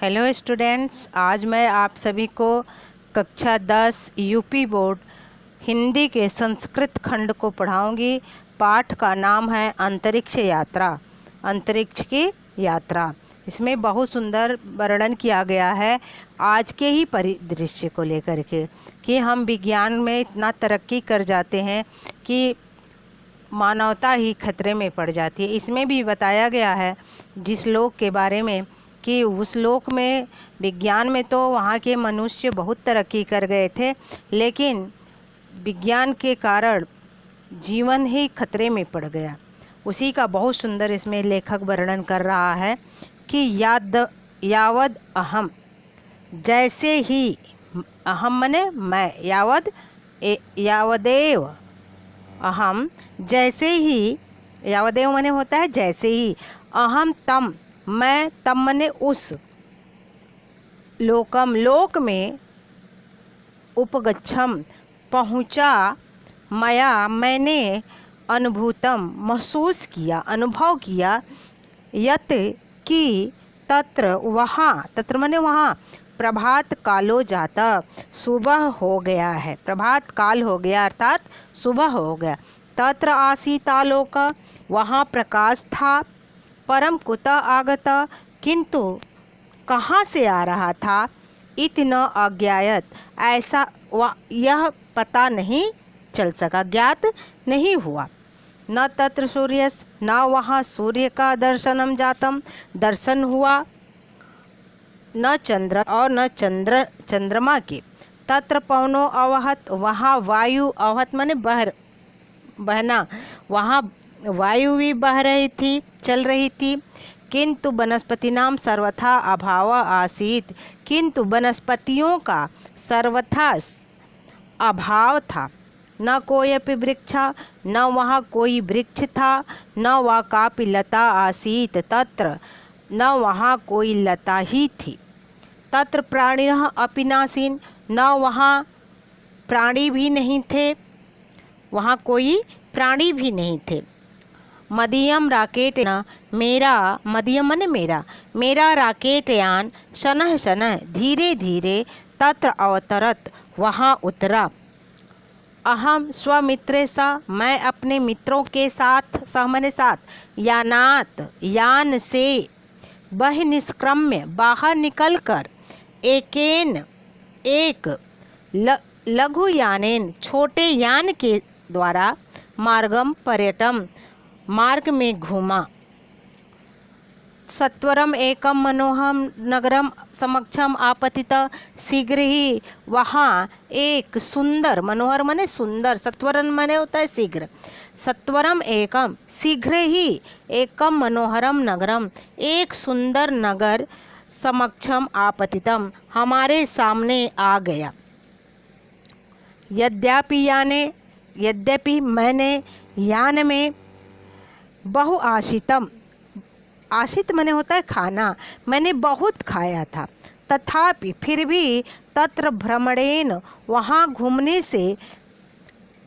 Hello students, आज मैं आप सभी को कक्षा 10 यूपी बोर्ड हिंदी के संस्कृत खंड को पढ़ाऊंगी। पाठ का नाम है अंतरिक्ष यात्रा। अंतरिक्ष की यात्रा, इसमें बहुत सुंदर वर्णन किया गया है आज के ही परिदृश्य को लेकर के कि हम विज्ञान में इतना तरक्की कर जाते हैं कि मानवता ही खतरे में पड़ जाती है। इसमें भी बताया गया है जिस लोक के बारे में कि उस लोक में विज्ञान में तो वहाँ के मनुष्य बहुत तरक्की कर गए थे, लेकिन विज्ञान के कारण जीवन ही खतरे में पड़ गया। उसी का बहुत सुंदर इसमें लेखक वर्णन कर रहा है कि यावद अहम, जैसे ही अहम मने मैं, यावदेव अहम, जैसे ही, यावदेव मने होता है जैसे ही, अहम तम, मैं, तम मने उस, लोकम लोक में, उपगच्छम पहुँचा, मया मैंने, अनुभूतम महसूस किया, अनुभव किया, यत कि तत्र वहाँ, तत्र मने वहाँ, प्रभात कालो जाता, सुबह हो गया है, प्रभात काल हो गया अर्थात सुबह हो गया। तत्र आसीतालोक, वहाँ प्रकाश था, परम कुतः आगत, किंतु कहाँ से आ रहा था, इति न अज्ञायत, ऐसा यह पता नहीं चल सका, ज्ञात नहीं हुआ। न तत्र सूर्यस, न वहाँ सूर्य का दर्शनम जातम, दर्शन हुआ, न चंद्र और न चंद्रमा के। तत्र पवनो अवहत, वहाँ वायु, अवहत माने बहना, वहाँ वायु भी बह रही थी, चल रही थी। किंतु वनस्पति नाम सर्वथा अभाव आसीत, किंतु वनस्पतियों का सर्वथा अभाव था। न कोयपि वृक्षा, न वहाँ कोई वृक्ष था, न वह कापि लता आसीत, तत्र न वहाँ कोई लता ही थी। तत्र प्राणिनः अपि नासीन, न वहाँ प्राणी भी नहीं थे, वहाँ कोई प्राणी भी नहीं थे। मदीयम राकेट न, मेरा, मदीयम मने मेरा, मेरा राकेट यान, शनः शनः धीरे धीरे, तत्र अवतरत वहाँ उतरा। अहम स्वमित्रे सा, मैं अपने मित्रों के साथ, सह मने साथ, यानात यान से, बहि निष्क्रम्य बाहर निकलकर, एकेन एक, लघु यानेन छोटे यान के द्वारा, मार्गम पर्यटम मार्ग में घूमा। सत्वरम एकम मनोहम नगरम समक्षम आपतित, शीघ्र ही वहाँ एक सुंदर, मनोहर मने सुंदर, सत्वरम मने होता है शीघ्र, सत्वरम एकम शीघ्र ही, एकम मनोहरम नगरम एक सुंदर नगर, समक्षम आपतितम हमारे सामने आ गया। यद्यपि मैंने यान में बहुआशितम, आशित मैंने होता है खाना, मैंने बहुत खाया था, तथापि फिर भी, तत्र भ्रमणेन वहाँ घूमने से,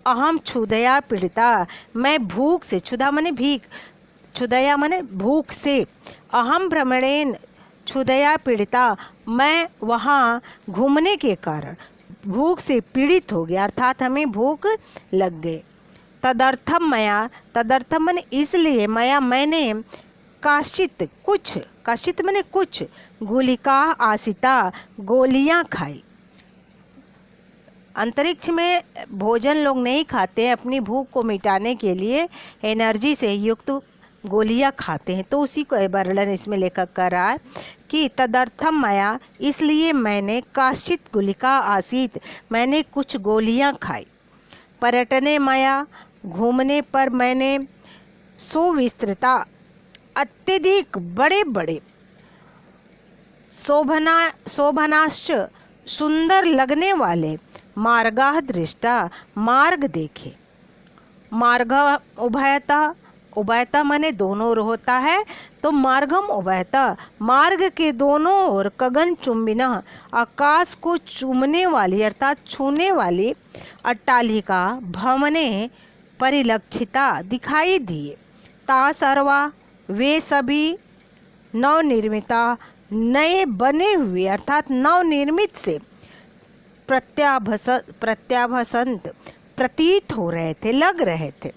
अहम क्षुधया पीड़िता, मैं भूख से, क्षुधा मैंने भीख, क्षुधया मैंने भूख से, अहम भ्रमणेन क्षुधया पीड़िता, मैं वहाँ घूमने के कारण भूख से पीड़ित हो गया, अर्थात हमें भूख लग गई। तदर्थम मया, तदर्थम मैंने इसलिए, मया मैंने, काश्चित कुछ, काश्चित मैंने कुछ, गुलिका आसिता गोलियां खाई। अंतरिक्ष में भोजन लोग नहीं खाते, अपनी भूख को मिटाने के लिए एनर्जी से युक्त गोलियां खाते हैं, तो उसी को वर्णन इसमें लेखक कर रहा है कि तदर्थम मया, इसलिए मैंने, काश्चित गुलिका आसीत मैंने कुछ गोलियां खाई। पर्यटने मया, घूमने पर मैंने, सुविस्तृता अत्यधिक बड़े बड़े, शोभनाश्च सुंदर लगने वाले, मार्गाः दृष्टा मार्ग देखे। मार्ग उभयतः, उभयतः माने दोनों ओर होता है, तो मार्गम उभयतः मार्ग के दोनों ओर, गगन चुंबिनः आकाश को चूमने वाली अर्थात छूने वाली, अट्टालिका भवने परिलक्षिता दिखाई दिए। ता सर्वा, वे सभी, नवनिर्मिता नए बने हुए अर्थात नवनिर्मित से प्रत्याभसंत प्रतीत हो रहे थे, लग रहे थे।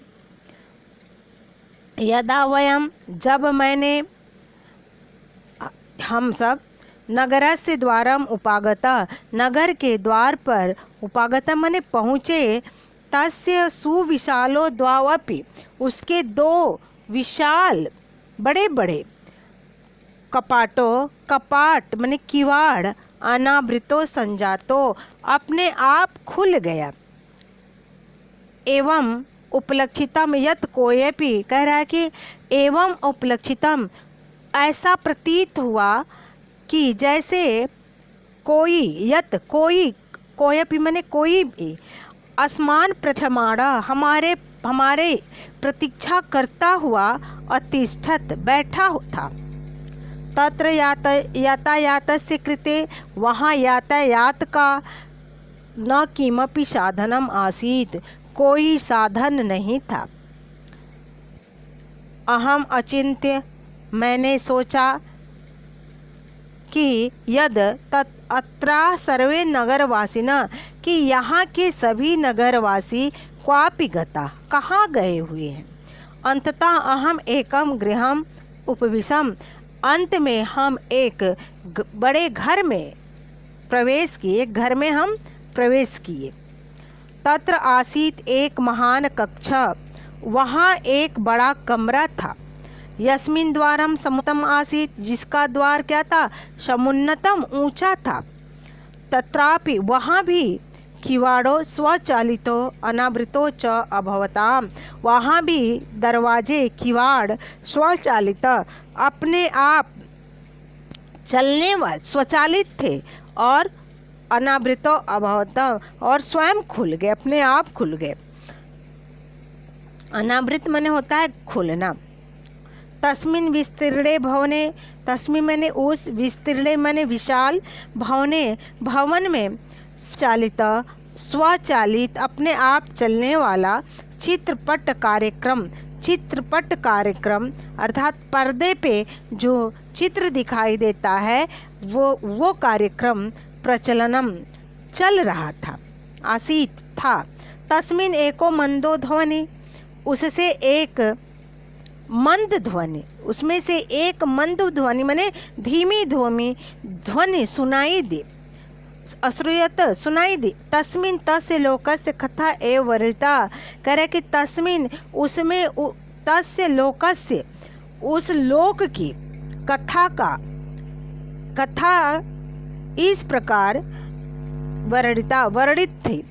यदा वयम, जब मैंने, हम सब, नगरस्य द्वारम उपागता, नगर के द्वार पर, उपागता माने पहुँचे, तस्य सुविशालो द्वावपि, उसके दो विशाल बड़े बड़े कपाटों, कपाट माने किवाड़, अनावृतो संजातो, अपने आप खुल गया। एवं उपलक्षितम यत कोयपि, कह रहा है कि एवं उपलक्षितम, ऐसा प्रतीत हुआ कि जैसे कोई, यत कोई, कोयपि माने कोई भी, आसमान प्रचमाड़ा, हमारे प्रतीक्षा करता हुआ, अतिष्ठत बैठा था। तत्र यातायातस्य कृते, वहाँ यातायात का न किमपि साधनम आसीत्, कोई साधन नहीं था। अहम अचिंत्य, मैंने सोचा कि यद अत्रा सर्वे नगरवासिना, कि यहाँ के सभी नगरवासी क्वापि गता, कहाँ गए हुए हैं। अंततः अहम एकम गृहम उपविशम, अंत में हम एक बड़े घर में प्रवेश किए, एक घर में हम प्रवेश किए। तत्र आसीत, एक महान कक्षा, वहाँ एक बड़ा कमरा था। यस्मिन् द्वारम समुन्नतम आसीत, जिसका द्वार क्या था, समुन्नतम ऊंचा था। तत्रापि, वहाँ भी, किवाड़ो स्वचालितो अनावृतो च अभवताम, वहाँ भी दरवाजे, किवाड़ स्वचालित, अपने आप चलने वाले, स्वचालित थे, और अनावृतो अभवताम, और स्वयं खुल गए, अपने आप खुल गए। अनावृत माने होता है खुलना। तस्मिन् विस्तीर्णे भवने, तस्मिन् माने उस, विस्तीर्णे माने विशाल, भवने भवन में, स्वचालित अपने आप चलने वाला, चित्रपट कार्यक्रम अर्थात पर्दे पे जो चित्र दिखाई देता है, वो कार्यक्रम प्रचलनम चल रहा था, आसीत था। तस्मिन् एको मंदो ध्वनि, उससे एक मंद ध्वनि, उसमें से एक मंद ध्वनि माने धीमी ध्वनि सुनाई दे, अश्रूयत सुनाई दे। तस्मिन्, तस्य लोकस्य कथा एव वर्णिता, करे कि तस्मिन्, उसमें, तस्य लोकस्य, उस लोक की कथा इस प्रकार वर्णित थी।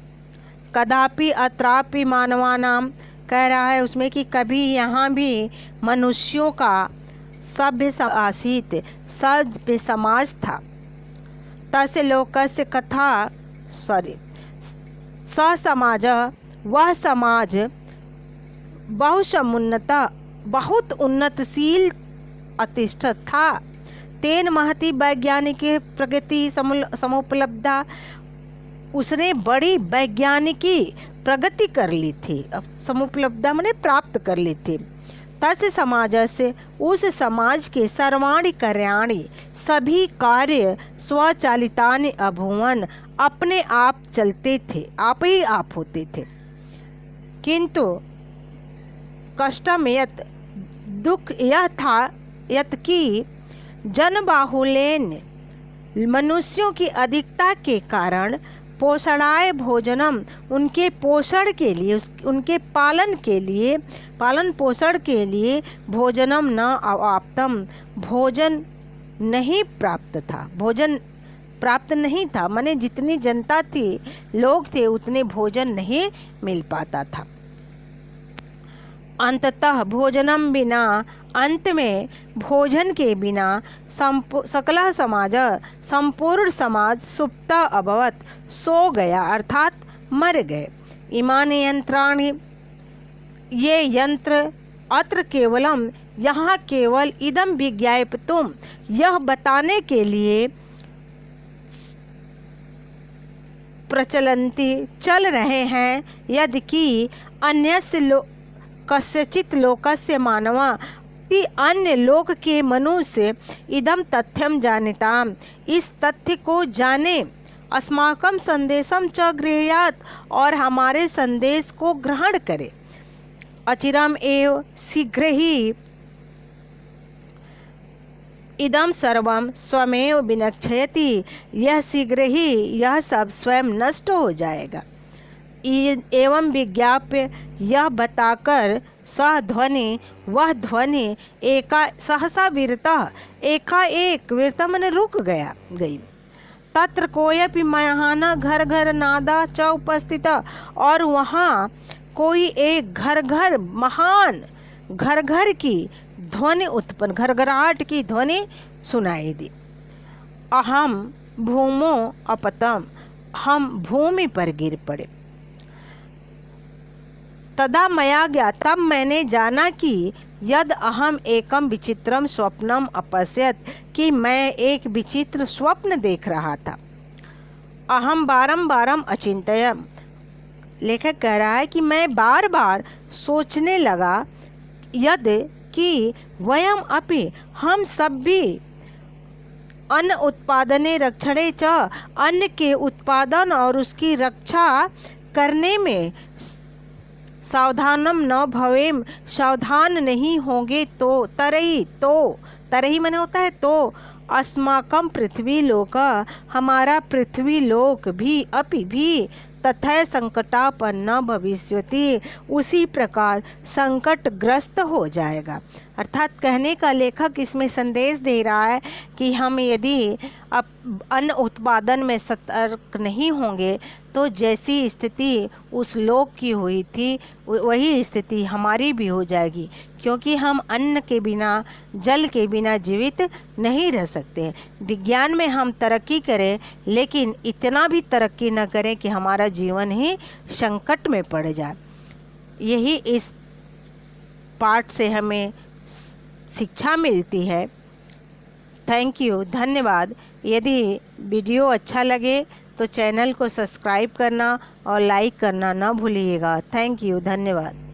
कदापि अत्रापि मानवानां, कह रहा है उसमें कि कभी यहाँ भी मनुष्यों का सभ्य समाज था। तस्य लोकस्य कथा, समाज, वह समाज, बहुसमुन्नत, बहुत उन्नतशील अतिष्ठित था। तेन महती वैज्ञानिक प्रगति समुपलब्धा, उसने बड़ी वैज्ञानिकी प्रगति कर ली थी। अब समुपलब्धा मैंने प्राप्त कर ली थी। तस्य समाज से, उस समाज के सर्वाणि कार्याणि, सभी कार्य स्वचालितानि अभूवन, अपने आप चलते थे, आप ही आप होते थे। किंतु कष्टम यत, दुख यह था, यत की जनबाहुल्येन, मनुष्यों की अधिकता के कारण, पोषणाय भोजनम, उनके पोषण के लिए, उनके पालन पोषण के लिए, भोजनम न अवाप्तम, भोजन नहीं प्राप्त था, भोजन प्राप्त नहीं था, माने जितनी जनता थी, लोग थे, उतने भोजन नहीं मिल पाता था। अंततः भोजनम बिना, अंत में भोजन के बिना, सकल समाज, संपूर्ण समाज, सुप्त अभवत, सो गया अर्थात मर गए। इमानि यंत्राणि, ये यंत्र, अत्र केवलम, यहाँ केवल, इदम विज्ञापयितुम, यह बताने के लिए, प्रचलन्ति, चल रहे हैं, यदि कि अन्यस्य कस्यचित् लोकस्य मानवा, इति अन्य लोक के मनुष्य इदम तथ्यम जानिताम, इस तथ्य को जाने, अस्माकं संदेशम च गृह्यात, और हमारे संदेश को ग्रहण करे, अचिरम एव शीघ्र ही इदम सर्वम स्वमेव विनक्षयति, यह शीघ्र ही यह सब स्वयं नष्ट हो जाएगा। एवं विज्ञाप्य, यह बताकर, सह ध्वनि, वह ध्वनि, एका सहसा वीरतः, एकाएक, वीरता मैंने रुक गई। तत्र कोयपि महाना घर घर नादा च उपस्थित, और वहाँ कोई एक घर घर महान घर घर की ध्वनि उत्पन्न, घरघराहट की ध्वनि सुनाई दी। अहम भूमो अपतम, हम भूमि पर गिर पड़े। तदा मया ज्ञात, तब मैंने जाना कि यद अहम एकम विचित्रम स्वप्नम अपश्यत, कि मैं एक विचित्र स्वप्न देख रहा था। अहम बारम अचिंतयम, लेखक कह रहा है कि मैं बार बार सोचने लगा, यद कि वयम अपि, हम सब भी, अन्न उत्पादने रक्षणे च, अन्न के उत्पादन और उसकी रक्षा करने में सावधानम न भवेम, सावधान नहीं होंगे तो तरही मैंने होता है तो, अस्माकं पृथ्वी लोक, हमारा पृथ्वी लोक भी, अपि भी, तथा संकटापन्न भविष्यति, उसी प्रकार संकटग्रस्त हो जाएगा। अर्थात कहने का लेखक इसमें संदेश दे रहा है कि हम यदि अन्न उत्पादन में सतर्क नहीं होंगे तो जैसी स्थिति उस लोक की हुई थी वही स्थिति हमारी भी हो जाएगी, क्योंकि हम अन्न के बिना, जल के बिना जीवित नहीं रह सकते। विज्ञान में हम तरक्की करें, लेकिन इतना भी तरक्की न करें कि हमारा जीवन ही संकट में पड़ जाए। यही इस पाठ से हमें शिक्षा मिलती है। थैंक यू, धन्यवाद। यदि वीडियो अच्छा लगे तो चैनल को सब्सक्राइब करना और लाइक करना ना भूलिएगा। थैंक यू, धन्यवाद।